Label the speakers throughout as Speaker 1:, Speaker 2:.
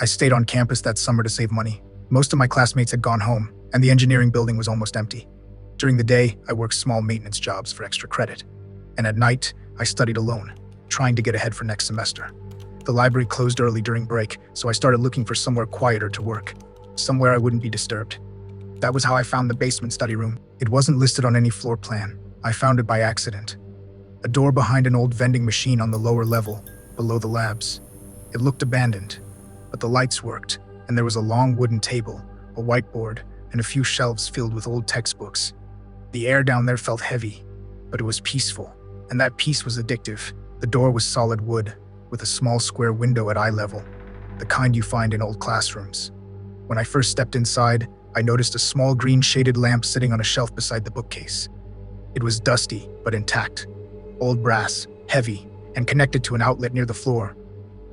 Speaker 1: I stayed on campus that summer to save money. Most of my classmates had gone home, and the engineering building was almost empty. During the day, I worked small maintenance jobs for extra credit. And at night, I studied alone, trying to get ahead for next semester. The library closed early during break, so I started looking for somewhere quieter to work, somewhere I wouldn't be disturbed. That was how I found the basement study room. It wasn't listed on any floor plan. I found it by accident. A door behind an old vending machine on the lower level, below the labs. It looked abandoned, but the lights worked, and there was a long wooden table, a whiteboard, and a few shelves filled with old textbooks. The air down there felt heavy, but it was peaceful, and that peace was addictive. The door was solid wood, with a small square window at eye level, the kind you find in old classrooms. When I first stepped inside, I noticed a small green shaded lamp sitting on a shelf beside the bookcase. It was dusty, but intact. Old brass, heavy, and connected to an outlet near the floor.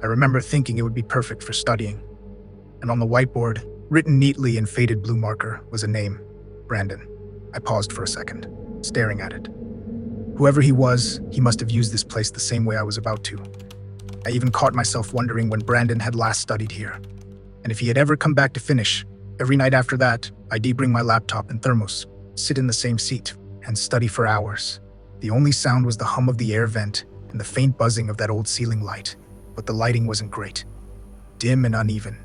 Speaker 1: I remember thinking it would be perfect for studying. And on the whiteboard, written neatly in faded blue marker, was a name, Brandon. I paused for a second, staring at it. Whoever he was, he must have used this place the same way I was about to. I even caught myself wondering when Brandon had last studied here, and if he had ever come back to finish. Every night after that, I'd bring my laptop and thermos, sit in the same seat, and study for hours. The only sound was the hum of the air vent and the faint buzzing of that old ceiling light, but the lighting wasn't great, dim and uneven.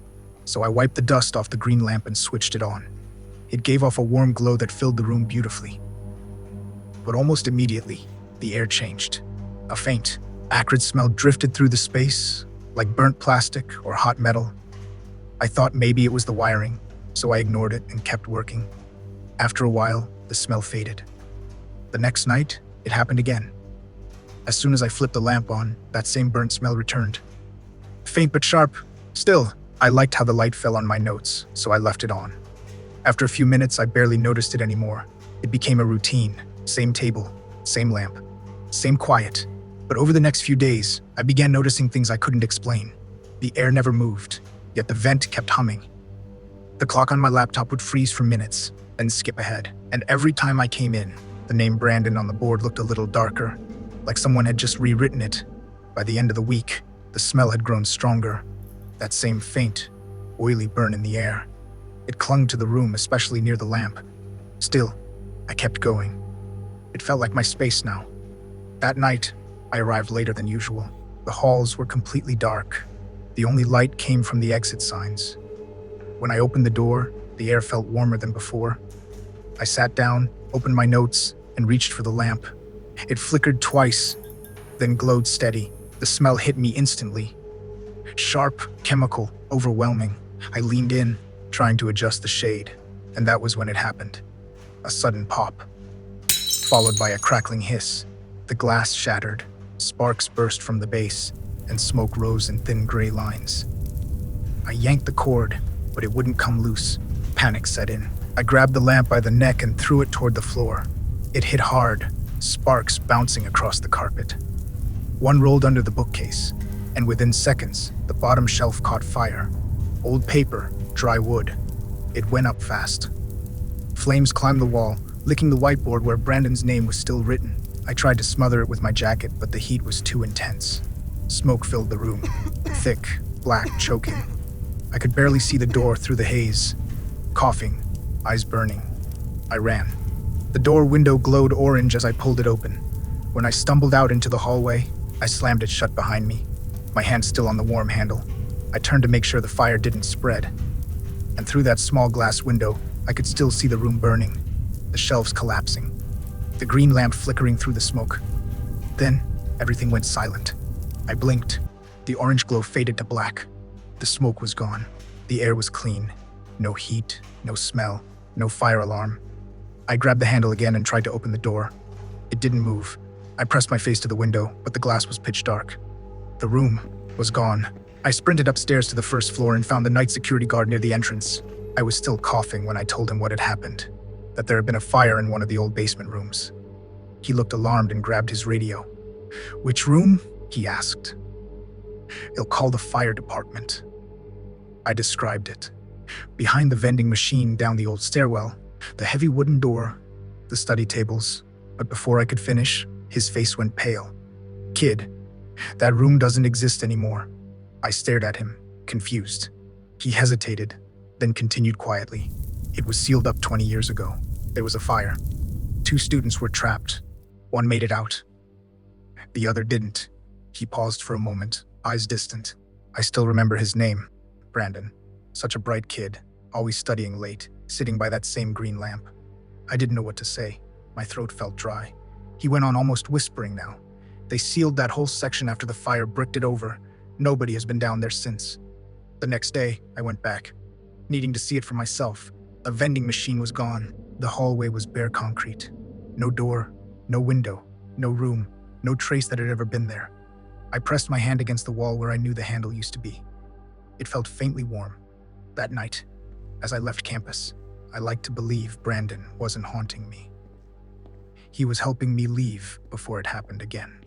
Speaker 1: So I wiped the dust off the green lamp and switched it on. It gave off a warm glow that filled the room beautifully. But almost immediately, the air changed. A faint, acrid smell drifted through the space, like burnt plastic or hot metal. I thought maybe it was the wiring, so I ignored it and kept working. After a while, the smell faded. The next night, it happened again. As soon as I flipped the lamp on, that same burnt smell returned. Faint but sharp. Still, I liked how the light fell on my notes, so I left it on. After a few minutes, I barely noticed it anymore. It became a routine. Same table, same lamp, same quiet. But over the next few days, I began noticing things I couldn't explain. The air never moved, yet the vent kept humming. The clock on my laptop would freeze for minutes, then skip ahead. And every time I came in, the name Brandon on the board looked a little darker, like someone had just rewritten it. By the end of the week, the smell had grown stronger. That same faint, oily burn in the air. It clung to the room, especially near the lamp. Still, I kept going. It felt like my space now. That night, I arrived later than usual. The halls were completely dark. The only light came from the exit signs. When I opened the door, the air felt warmer than before. I sat down, opened my notes, and reached for the lamp. It flickered twice, then glowed steady. The smell hit me instantly. Sharp, chemical, overwhelming. I leaned in, trying to adjust the shade, and that was when it happened. A sudden pop, followed by a crackling hiss. The glass shattered, sparks burst from the base, and smoke rose in thin gray lines. I yanked the cord, but it wouldn't come loose. Panic set in. I grabbed the lamp by the neck and threw it toward the floor. It hit hard, sparks bouncing across the carpet. One rolled under the bookcase, and within seconds, the bottom shelf caught fire. Old paper, dry wood. It went up fast. Flames climbed the wall, licking the whiteboard where Brandon's name was still written. I tried to smother it with my jacket, but the heat was too intense. Smoke filled the room, thick, black, choking. I could barely see the door through the haze. Coughing, eyes burning. I ran. The door window glowed orange as I pulled it open. When I stumbled out into the hallway, I slammed it shut behind me, my hand still on the warm handle. I turned to make sure the fire didn't spread. And through that small glass window, I could still see the room burning, the shelves collapsing, the green lamp flickering through the smoke. Then, everything went silent. I blinked. The orange glow faded to black. The smoke was gone. The air was clean. No heat, no smell, no fire alarm. I grabbed the handle again and tried to open the door. It didn't move. I pressed my face to the window, but the glass was pitch dark. The room was gone. I sprinted upstairs to the first floor and found the night security guard near the entrance. I was still coughing when I told him what had happened, that there had been a fire in one of the old basement rooms. He looked alarmed and grabbed his radio. "Which room?" he asked. "They'll call the fire department." I described it. Behind the vending machine down the old stairwell, the heavy wooden door, the study tables. But before I could finish, his face went pale. "Kid, that room doesn't exist anymore." I stared at him, confused. He hesitated, then continued quietly. It was sealed up 20 years ago. There was a fire. 2 students were trapped. One made it out. The other didn't. He paused for a moment, eyes distant. I still remember his name, Brandon. Such a bright kid, always studying late, sitting by that same green lamp. I didn't know what to say. My throat felt dry. He went on, almost whispering now. They sealed that whole section after the fire bricked it over. Nobody has been down there since. The next day, I went back, needing to see it for myself. The vending machine was gone. The hallway was bare concrete. No door, no window, no room, no trace that had ever been there. I pressed my hand against the wall where I knew the handle used to be. It felt faintly warm. That night, as I left campus, I liked to believe Brandon wasn't haunting me. He was helping me leave before it happened again.